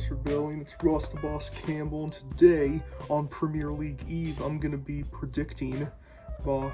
Boss Rebellion. It's Ross the Boss Campbell, and today on Premier League Eve, I'm going to be predicting the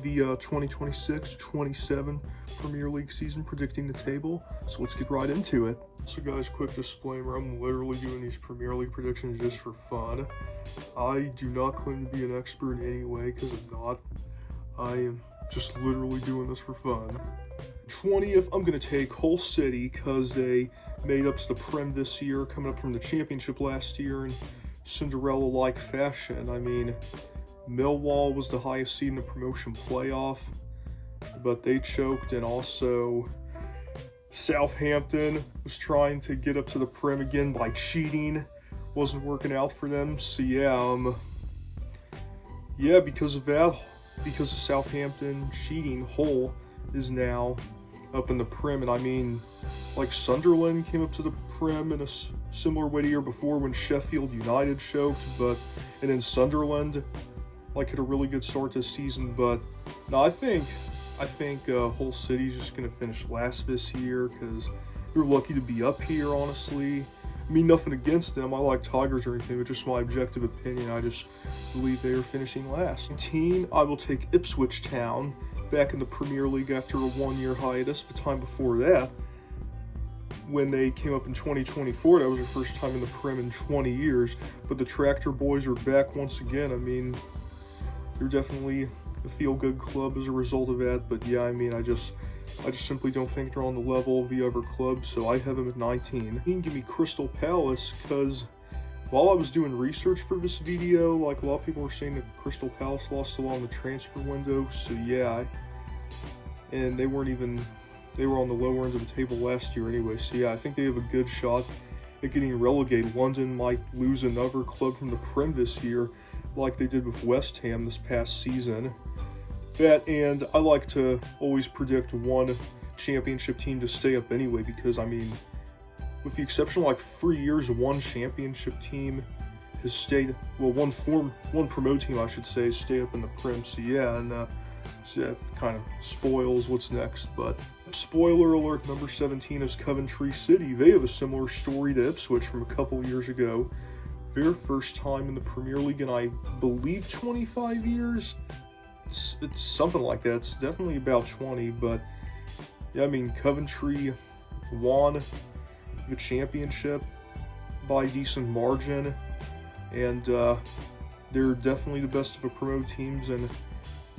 2026-27 Premier League season, predicting the table. So let's get right into it. So guys, quick disclaimer, I'm literally doing these Premier League predictions just for fun. I do not claim to be an expert in any way, because I'm not. I am just literally doing this for fun. 20th, I'm going to take Hull City because they made up to the Prem this year, coming up from the Championship last year in Cinderella-like fashion. I mean, Millwall was the highest seed in the promotion playoff, but they choked, and also Southampton was trying to get up to the Prem again by cheating. Wasn't working out for them, so yeah, because of that, because of Southampton cheating, Hull is now up in the Prem. And I mean, like, Sunderland came up to the Prem in a similar way to year before when Sheffield United choked, and then Sunderland like had a really good start this season. But no, I think Hull City's just gonna finish last this year because they're lucky to be up here, honestly. I mean, nothing against them. I like Tigers or anything, but just my objective opinion, I just believe they are finishing last. 19, I will take Ipswich Town, back in the Premier League after a one-year hiatus. The time before that, when they came up in 2024, that was their first time in the Prem in 20 years. But the Tractor Boys are back once again. I mean, they're definitely a feel-good club as a result of that. But yeah, I mean, I just simply don't think they're on the level of the other clubs, so I have them at 19. You can give me Crystal Palace, because while I was doing research for this video, like, a lot of people were saying that Crystal Palace lost a lot in the transfer window, so yeah. And they were on the lower end of the table last year anyway, so yeah, I think they have a good shot at getting relegated. London might lose another club from the Prem this year, like they did with West Ham this past season. And I like to always predict one championship team to stay up anyway, because I mean, with the exception of like 3 years, one championship team has stayed, well, one promote team, I should say, stay up in the Prem. So yeah, and so that kind of spoils what's next. But spoiler alert, number 17 is Coventry City. They have a similar story to Ipswich from a couple years ago. Their first time in the Premier League in, I believe, 25 years. It's something like that. It's definitely about 20, but yeah, I mean, Coventry won the championship by a decent margin, and they're definitely the best of the promote teams, and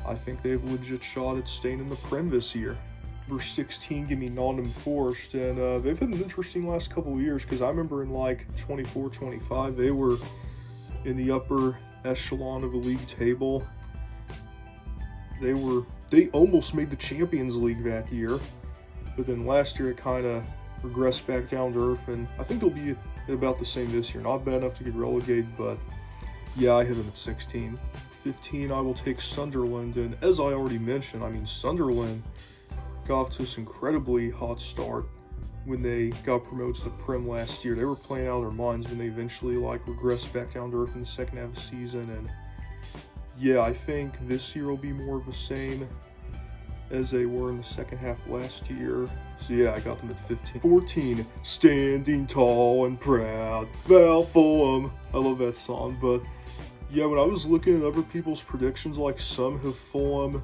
I think they have a legit shot at staying in the Prem this year. Number 16, give me Nottingham Forest, and they've had an interesting last couple of years, because I remember in like 24-25, they were in the upper echelon of the league table. They almost made the Champions League that year, but then last year it kind of regressed back down to earth, and I think they'll be about the same this year. Not bad enough to get relegated, but yeah, I have them at 16. 15, I will take Sunderland, and as I already mentioned, I mean, Sunderland got off to this incredibly hot start when they got promoted to the Prem last year. They were playing out of their minds when they eventually like regressed back down to earth in the second half of the season, and yeah, I think this year will be more of the same as they were in the second half last year. So yeah, I got them at 15. 14, Standing Tall and Proud, Val Fulham. I love that song, but yeah, when I was looking at other people's predictions, like, some have Fulham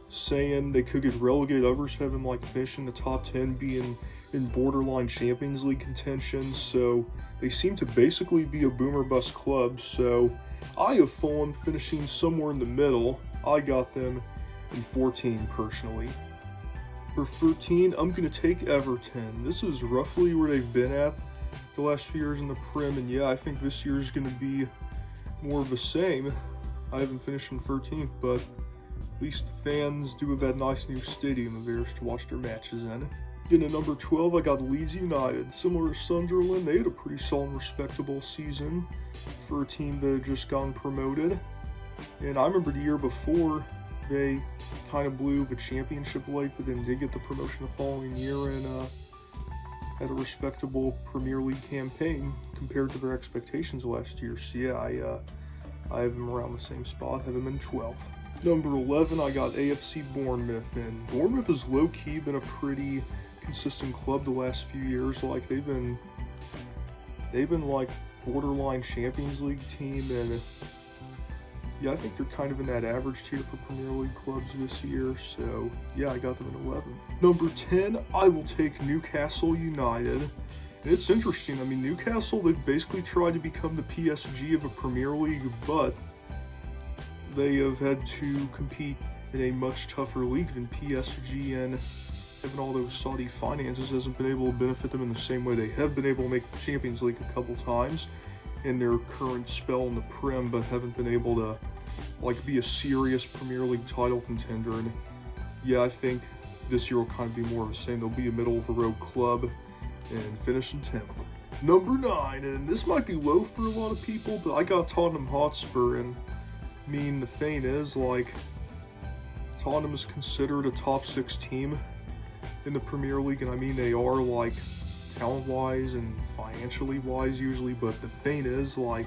saying they could get relegated, others have them like finishing the top 10, being in borderline Champions League contention, so they seem to basically be a boom or bust club. So I have Fulham finishing somewhere in the middle. I got them in 14 personally. For 13, I'm going to take Everton. This is roughly where they've been at the last few years in the Prem, and yeah, I think this year is going to be more of the same. I haven't finished in 13th, but at least the fans do have that nice new stadium of theirs to watch their matches in. Then at number 12, I got Leeds United. Similar to Sunderland, they had a pretty solid, respectable season for a team that had just gotten promoted. And I remember the year before, they kind of blew the championship late, but then did get the promotion the following year, and had a respectable Premier League campaign compared to their expectations last year. So yeah, I have them around the same spot, have them in 12th. Number 11, I got AFC Bournemouth, and Bournemouth has low-key been a pretty consistent club the last few years. Like, they've been they've been like borderline Champions League team, and yeah, I think they're kind of in that average tier for Premier League clubs this year, so yeah, I got them in 11th. Number 10, I will take Newcastle United. And it's interesting, I mean, Newcastle, they've basically tried to become the PSG of a Premier League, but they have had to compete in a much tougher league than PSG, and having all those Saudi finances hasn't been able to benefit them in the same way they have been able to make the Champions League a couple times in their current spell in the Prem, but haven't been able to like be a serious Premier League title contender. And yeah, I think this year will kind of be more of the same. They'll be a middle of the road club and finish in 10th. Number 9, and this might be low for a lot of people, but I got Tottenham Hotspur, and I mean, the thing is, like, Tottenham is considered a top 6 team in the Premier League, and I mean, they are, like, talent-wise and financially wise usually, but the thing is, like,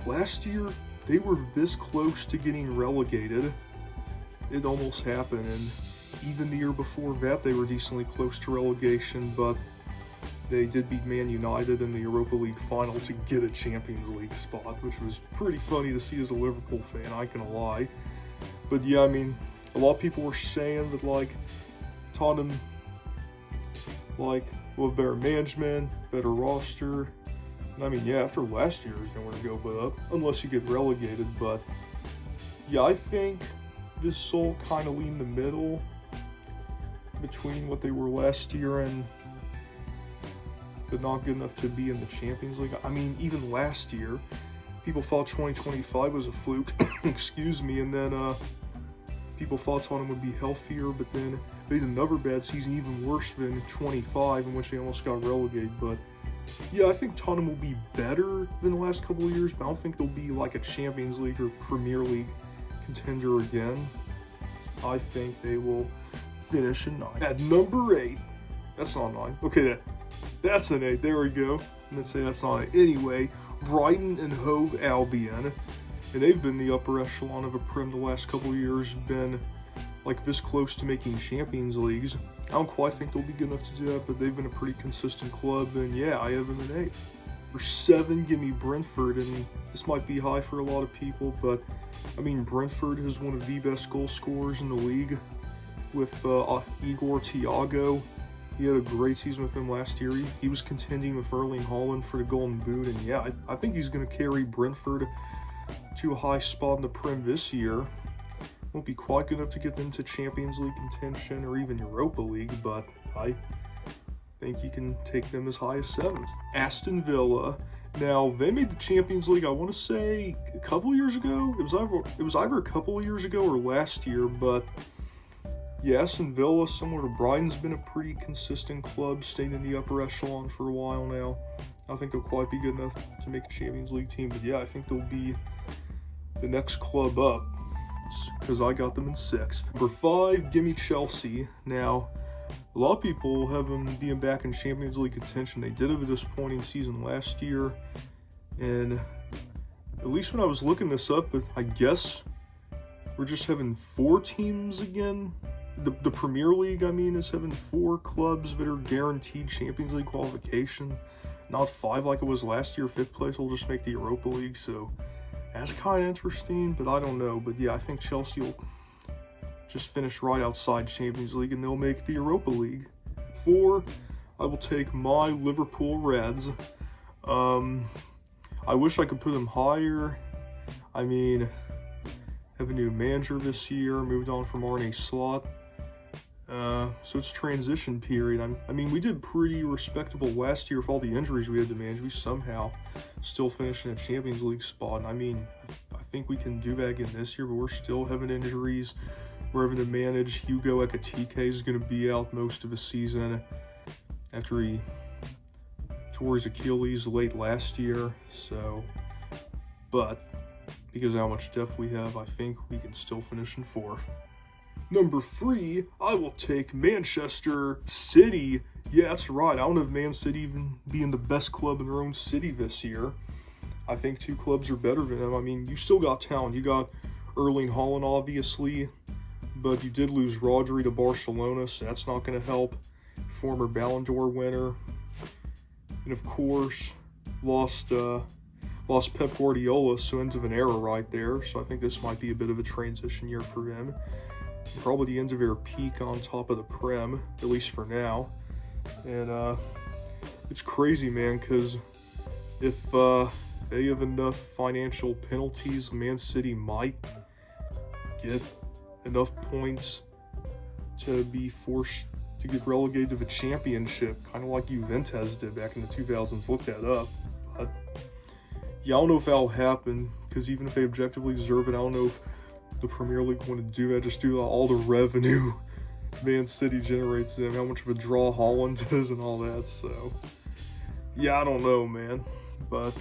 last year, they were this close to getting relegated. It almost happened, and even the year before that, they were decently close to relegation, but they did beat Man United in the Europa League final to get a Champions League spot, which was pretty funny to see as a Liverpool fan, I can lie. But yeah, I mean, a lot of people were saying that, like, Tottenham, like, will have better management, better roster. And I mean, yeah, after last year, there's nowhere to go but up, unless you get relegated. But yeah, I think this will kind of lean the middle between what they were last year and but not good enough to be in the Champions League. I mean, even last year, people thought 2025 was a fluke, excuse me, and then people thought Tottenham would be healthier, but then they had another bad season, even worse than 25, in which they almost got relegated. But yeah, I think Tottenham will be better than the last couple of years, but I don't think they'll be like a Champions League or Premier League contender again. I think they will finish in 9. At number 8, that's not 9. Okay, that's an 8. There we go. Let's say that's not it. Anyway, Brighton and Hove Albion, and they've been the upper echelon of a Prem the last couple of years, been like this close to making Champions Leagues. I don't quite think they'll be good enough to do that, but they've been a pretty consistent club, and yeah, I have them in 8. For 7, give me Brentford, and this might be high for a lot of people, but I mean, Brentford is one of the best goal scorers in the league with Igor Thiago. He had a great season with him last year. He was contending with Erling Haaland for the Golden Boot, and yeah, I think he's going to carry Brentford to a high spot in the Prem this year. Won't be quite good enough to get them to Champions League contention or even Europa League, but I think you can take them as high as 7th. Aston Villa. Now, they made the Champions League, I want to say, a couple years ago. It was either a couple of years ago or last year, but yeah, Aston Villa, similar to Brighton's, been a pretty consistent club, staying in the upper echelon for a while now. I think they'll quite be good enough to make a Champions League team, but yeah, I think they'll be the next club up, because I got them in 6th. Number 5, give me Chelsea. Now, a lot of people have them being back in Champions League contention. They did have a disappointing season last year, and at least when I was looking this up, I guess we're just having 4 teams again. The Premier League, I mean, is having 4 clubs that are guaranteed Champions League qualification, not 5 like it was last year. 5th place will just make the Europa League, so that's kind of interesting, but I don't know. But yeah, I think Chelsea will just finish right outside Champions League, and they'll make the Europa League. 4, I will take my Liverpool Reds. I wish I could put them higher. I mean, have a new manager this year, moved on from Arne Slot. So it's transition period. I mean, we did pretty respectable last year with all the injuries we had to manage. We somehow still finished in a Champions League spot. And I mean, I think we can do that again this year, but we're still having injuries. We're having to manage. Hugo Ekitike is going to be out most of the season after he tore his Achilles late last year. So, but because of how much depth we have, I think we can still finish in 4th. Number 3, I will take Manchester City. Yeah, that's right. I don't have Man City even being the best club in their own city this year. I think 2 clubs are better than them. I mean, you still got talent. You got Erling Haaland, obviously, but you did lose Rodri to Barcelona, so that's not going to help. Former Ballon d'Or winner. And of course, lost Pep Guardiola, so end of an era right there. So I think this might be a bit of a transition year for him. Probably the end of their peak on top of the Prem, at least for now. And it's crazy, man, because if they have enough financial penalties, Man City might get enough points to be forced to get relegated to the championship, kind of like Juventus did back in the 2000s. Look that up. But yeah, I don't know if that'll happen, because even if they objectively deserve it, I don't know if the Premier League want to do that, just due to all the revenue Man City generates them, how much of a draw Holland is and all that. So yeah, I don't know, man. But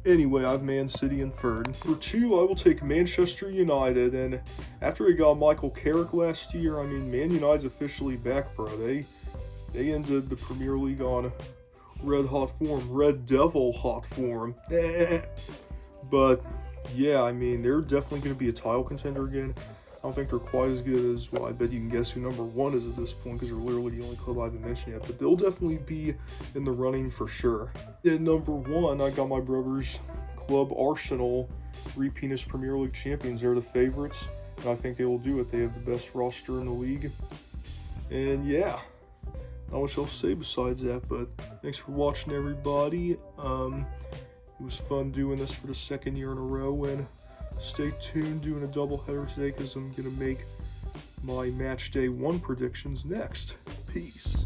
anyway, I have Man City in third. For 2, I will take Manchester United. And after they got Michael Carrick last year, I mean, Man United's officially back, bro. They ended the Premier League on red hot form, Red Devil hot form. But yeah, I mean, they're definitely going to be a title contender again. I don't think they're quite as good as, well, I bet you can guess who number 1 is at this point, because they're literally the only club I haven't mentioned yet. But they'll definitely be in the running for sure. At number 1, I got my brother's club, Arsenal, repeat as Premier League champions. They're the favorites, and I think they will do it. They have the best roster in the league. And yeah, not much else to say besides that, but thanks for watching, everybody. It was fun doing this for the 2nd year in a row, and stay tuned, doing a doubleheader today, because I'm going to make my match day 1 predictions next. Peace.